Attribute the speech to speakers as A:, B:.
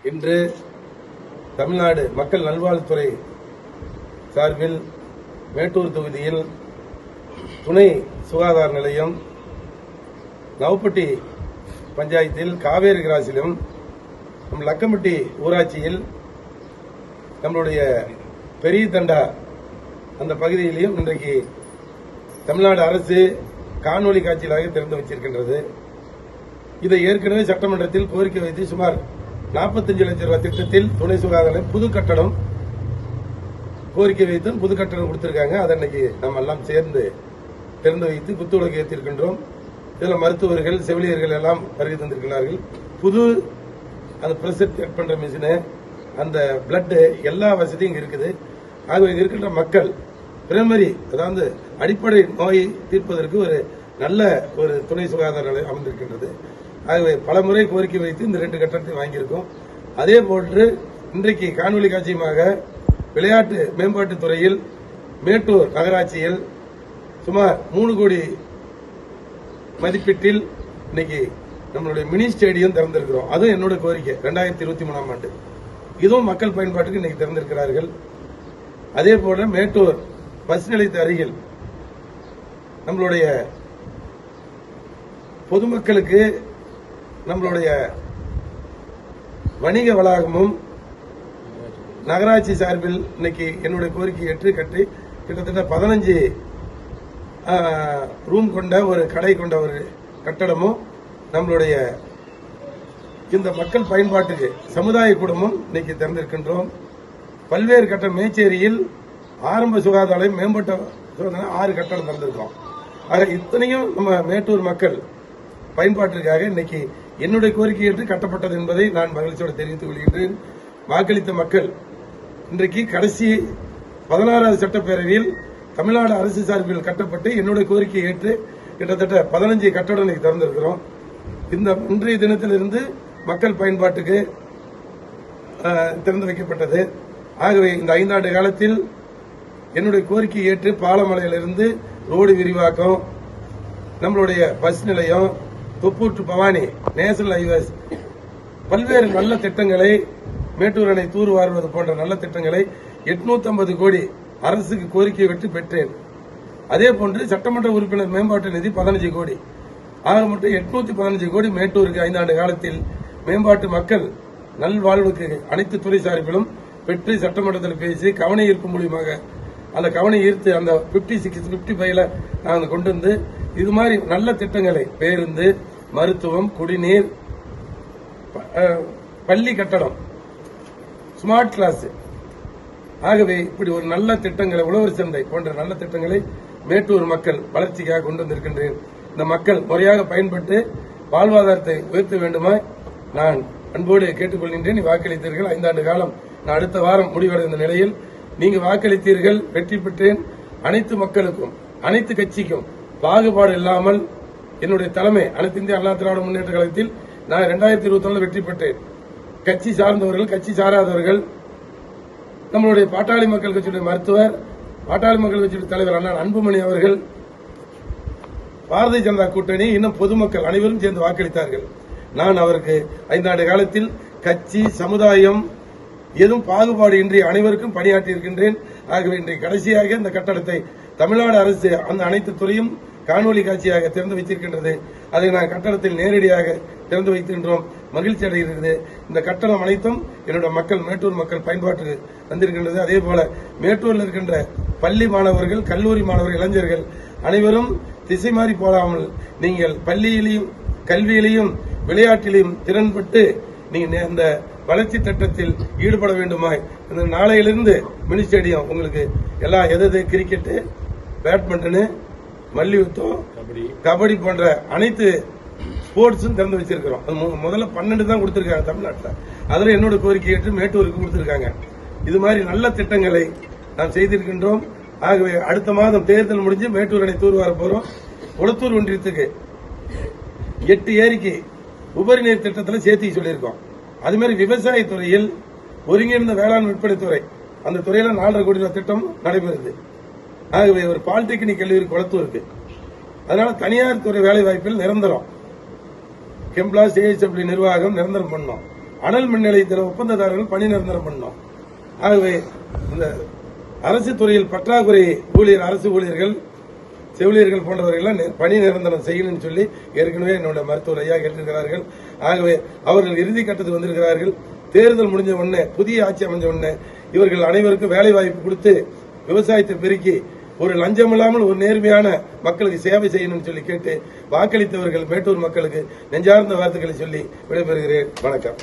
A: இன்று தமிழ்நாடு மக்கள் நல்வாழ்வுத்துறை சார்பில் மேட்டூர் தொகுதியில் துணை சுகாதார நிலையம் நவப்பட்டி பஞ்சாயத்தில் காவேரி கிராஸிலும் லக்கம்பட்டி ஊராட்சியில் நம்மளுடைய பெரிய தண்டா அந்த பகுதியிலையும் இன்றைக்கு தமிழ்நாடு அரசு காணொலி காட்சிகளாக திறந்து வச்சிருக்கின்றது. இதை ஏற்கனவே சட்டமன்றத்தில் கோரிக்கை வைத்து சுமார் 45 லட்சம் ரூபாய் திட்டத்தில் துணை சுகாதார புது கட்டடம் கோரிக்கை வைத்து புது கட்டடம் கொடுத்திருக்காங்க. அதை இன்னைக்கு நம்ம எல்லாம் சேர்ந்து திறந்து வைத்து குத்துவிளக்கு ஏற்றிருக்கின்றோம். இதில் மருத்துவர்கள் செவிலியர்கள் எல்லாம் வருகை தந்திருக்கிறார்கள். புது அந்த பிரஷர் செக் பண்ற மிஷினு, அந்த பிளட் எல்லா வசதியும் இங்க இருக்குது. ஆகவே இங்க இருக்கின்ற மக்கள் பிரைமரி, அதாவது அடிப்படை நோயை தீர்ப்பதற்கு ஒரு நல்ல ஒரு துணை சுகாதார நிலையம் அமைந்திருக்கின்றது. ஆகவே பல முறை கோரிக்கை வைத்து இந்த 2 கட்டடத்தை வாங்கியிருக்கோம். அதே போன்று இன்றைக்கு காணொலி காட்சியுமாக விளையாட்டு மேம்பாட்டுத் துறையில் மேட்டூர் நகராட்சியில் சுமார் 3 கோடி மதிப்பீட்டில் இன்னைக்கு நம்மளுடைய மினி ஸ்டேடியம் திறந்திருக்கிறோம். அதுவும் என்னோட கோரிக்கை 2023ஆம் ஆண்டு. இதுவும் மக்கள் பயன்பாட்டுக்கு இன்னைக்கு திறந்திருக்கிறார்கள். அதே போல மேட்டூர் பஸ் நிலையத்து அருகில் நம்மளுடைய பொதுமக்களுக்கு நம்மளுடைய வணிக வளாகமும் நகராட்சி சார்பில் இன்னைக்கு என்னுடைய கோரிக்கை ஏற்று கட்டி கிட்டத்தட்ட 15 ரூம் கொண்ட ஒரு கடை கொண்ட ஒரு கட்டடமும் நம்மளுடைய இந்த மக்கள் பயன்பாட்டுக்கு சமுதாய கூடமும் இன்னைக்கு திறந்திருக்கின்றோம். பல்வேறு கட்டடம் மேச்சேரியில் ஆரம்ப சுகாதார மேம்பட்ட 6 கட்டடம் திறந்திருக்கோம். ஆக இத்தனையும் நம்ம மேட்டூர் மக்கள் பயன்பாட்டிற்காக இன்னைக்கு என்னுடைய கோரிக்கை ஏற்று கட்டப்பட்டது என்பதை நான் மகிழ்ச்சியோடு தெரிவித்துக் கொள்கின்றேன். வாக்களித்த மக்கள் இன்றைக்கு கடைசி 16வது சட்டப்பேரவையில் தமிழ்நாடு அரசு சார்பில் கட்டப்பட்டு என்னுடைய கோரிக்கையை ஏற்று கிட்டத்தட்ட 15 கட்டடம் இன்னைக்கு திறந்திருக்கிறோம். இந்த இன்றைய தினத்திலிருந்து மக்கள் பயன்பாட்டுக்கு திறந்து வைக்கப்பட்டது. ஆகவே இந்த 5 ஆண்டு காலத்தில் என்னுடைய கோரிக்கை ஏற்று பாலமலையிலிருந்து ரோடு விரிவாக்கம், நம்மளுடைய பஸ் நிலையம், Thoppur to Bhavani national highways, பல்வேறு நல்ல திட்டங்களை, மேட்டூர் அணை தூர்வாருவது போன்ற நல்ல திட்டங்களை 850 கோடி அரசுக்கு கோரிக்கை விட்டு பெற்றேன். அதே போன்று சட்டமன்ற உறுப்பினர் மேம்பாட்டு நிதி 15 கோடி, ஆக மட்டும் 815 கோடி மேட்டூருக்கு 5 ஆண்டு காலத்தில் மேம்பாட்டு மக்கள் நல்வாழ்வுக்கு அனைத்து துறை சார்பிலும் பெற்று சட்டமன்றத்தில் பேசி கவன ஈர்ப்பு மூலியமாக அந்த கவனை ஈர்த்து அந்த 56, 55ல நாங்கள் கொண்டு வந்து இது மாதிரி நல்ல திட்டங்களை, பேருந்து, மருத்துவம், குடிநீர், பள்ளி கட்டடம், ஸ்மார்ட் கிளாஸ், ஆகவே இப்படி ஒரு நல்ல திட்டங்களை, உழவர் சந்தை போன்ற நல்ல திட்டங்களை மேட்டூர் மக்கள் வளர்ச்சிக்காக கொண்டு வந்திருக்கின்றேன். இந்த மக்கள் முறையாக பயன்பட்டு வாழ்வாதாரத்தை உயர்த்த வேண்டுமா நான் அன்போடு கேட்டுக்கொள்கின்றேன். வாக்களித்தீர்கள். 5 ஆண்டு காலம் நான் அடுத்த வாரம் முடிவடைந்த நிலையில் நீங்க வாக்களித்தீர்கள், வெற்றி பெற்றேன். அனைத்து மக்களுக்கும், அனைத்து கட்சிக்கும் பாகுபாடு இல்லாமல் என்னுடைய தலைமை அனைத்து இந்திய அண்ணா திராவிட முன்னேற்ற கழகத்தில் நான் 2021 வெற்றி பெற்றேன். கட்சி சார்ந்தவர்கள், கட்சி சாராதவர்கள், நம்மளுடைய பாட்டாளி மக்கள் கட்சியுடைய மருத்துவர், பாட்டாளி மக்கள் கட்சியுடைய தலைவர் அண்ணா அன்புமணி அவர்கள், பாரதிய ஜனதா கூட்டணி, இன்னும் பொதுமக்கள் அனைவரும் சேர்ந்து வாக்களித்தார்கள். நான் அவருக்கு 5 ஆண்டு காலத்தில் கட்சி, சமுதாயம் எதுவும் பாகுபாடு இன்றி அனைவருக்கும் பணியாற்றி இருக்கின்றேன். ஆகவே இன்றைக்கு கடைசியாக இந்த கட்டடத்தை தமிழ்நாடு அரசு அந்த அனைத்து துறையும் காணொலி காட்சியாக திறந்து வைத்திருக்கின்றது. அதை நான் கட்டடத்தில் நேரடியாக திறந்து வைத்திருக்கின்றோம். மகிழ்ச்சி அடைகிறது. இந்த கட்டணம் அனைத்தும் என்னுடைய மக்கள், மேட்டூர் மக்கள் பயன்பாட்டுக்கு வந்திருக்கின்றது. அதே போல மேட்டூரில் இருக்கின்ற பள்ளி மாணவர்கள், கல்லூரி மாணவர்கள், இளைஞர்கள் அனைவரும் திசை மாறி போகாமல் நீங்கள் பள்ளியிலையும், கல்வியிலையும், விளையாட்டிலையும் திறன்பட்டு நீங்க இந்த வளர்ச்சி திட்டத்தில் ஈடுபட வேண்டுமாய் இந்த நாளையிலிருந்து மினி ஸ்டேடியம் உங்களுக்கு எல்லா எது கிரிக்கெட், பேட்மிண்டன், மல்யுத்தம், கபடி போன்ற அனைத்து ஸ்போர்ட்ஸும் திறந்து வச்சிருக்கிறோம். முதல்ல 12 தான் கொடுத்திருக்காங்க தமிழ்நாட்டில். அதில் என்னோட கோரிக்கை ஏற்று மேட்டூருக்கு கொடுத்திருக்காங்க. இது மாதிரி நல்ல திட்டங்களை நாம் செய்திருக்கின்றோம். ஆகவே அடுத்த மாதம் தேர்தல் முடிஞ்சு மேட்டூர் அணை தூர்வார போறோம். உளத்தூர் ஒன்றியத்துக்கு 8 ஏரிக்கு உபரி நீர் திட்டத்தில் சேர்த்து சொல்லியிருக்கோம். அது மாதிரி விவசாய துறையில் ஒருங்கிணைந்த வேளாண் விற்பனை துறை, அந்த துறையில 4.5 கோடி ரூபாய் திட்டம் நடைபெறுது. ஆகவே ஒரு பாலிடெக்னிக் கல்லூரி குளத்தூருக்கு, அதனால தனியார் துறை வேலை வாய்ப்பில் நிரந்தரம் கெம்ப்ளா, CHW நிர்வாகம் நிரந்தரம் பண்ணோம். அனல் மின் நிலையத்தில் ஒப்பந்ததாரர்கள் பணி நிரந்தரம் பண்ணோம். ஆகவே இந்த அரசு துறையில் பற்றாக்குறை ஊழியர், அரசு ஊழியர்கள், செவிலியர்கள் போன்றவர்கள் பணி நிரந்தரம் செய்யணும்னு சொல்லி ஏற்கனவே என்னோட மருத்துவர் ஐயா கேட்டிருக்கிறார்கள். ஆகவே அவர்கள் இறுதி கட்டத்துக்கு வந்திருக்கிறார்கள். தேர்தல் முடிஞ்ச உடனே, புதிய ஆட்சி அமைஞ்ச உடனே இவர்கள் அனைவருக்கும் வேலை வாய்ப்பு கொடுத்து விவசாயத்தை பெருக்கி ஒரு லஞ்சமில்லாமல் ஒரு நேர்மையான மக்களுக்கு சேவை செய்யணும்னு சொல்லி கேட்டு வாக்களித்தவர்கள் மேட்டூர் மக்களுக்கு நெஞ்சார்ந்த வார்த்தைகளை சொல்லி விடைபெறுகிறேன். வணக்கம்.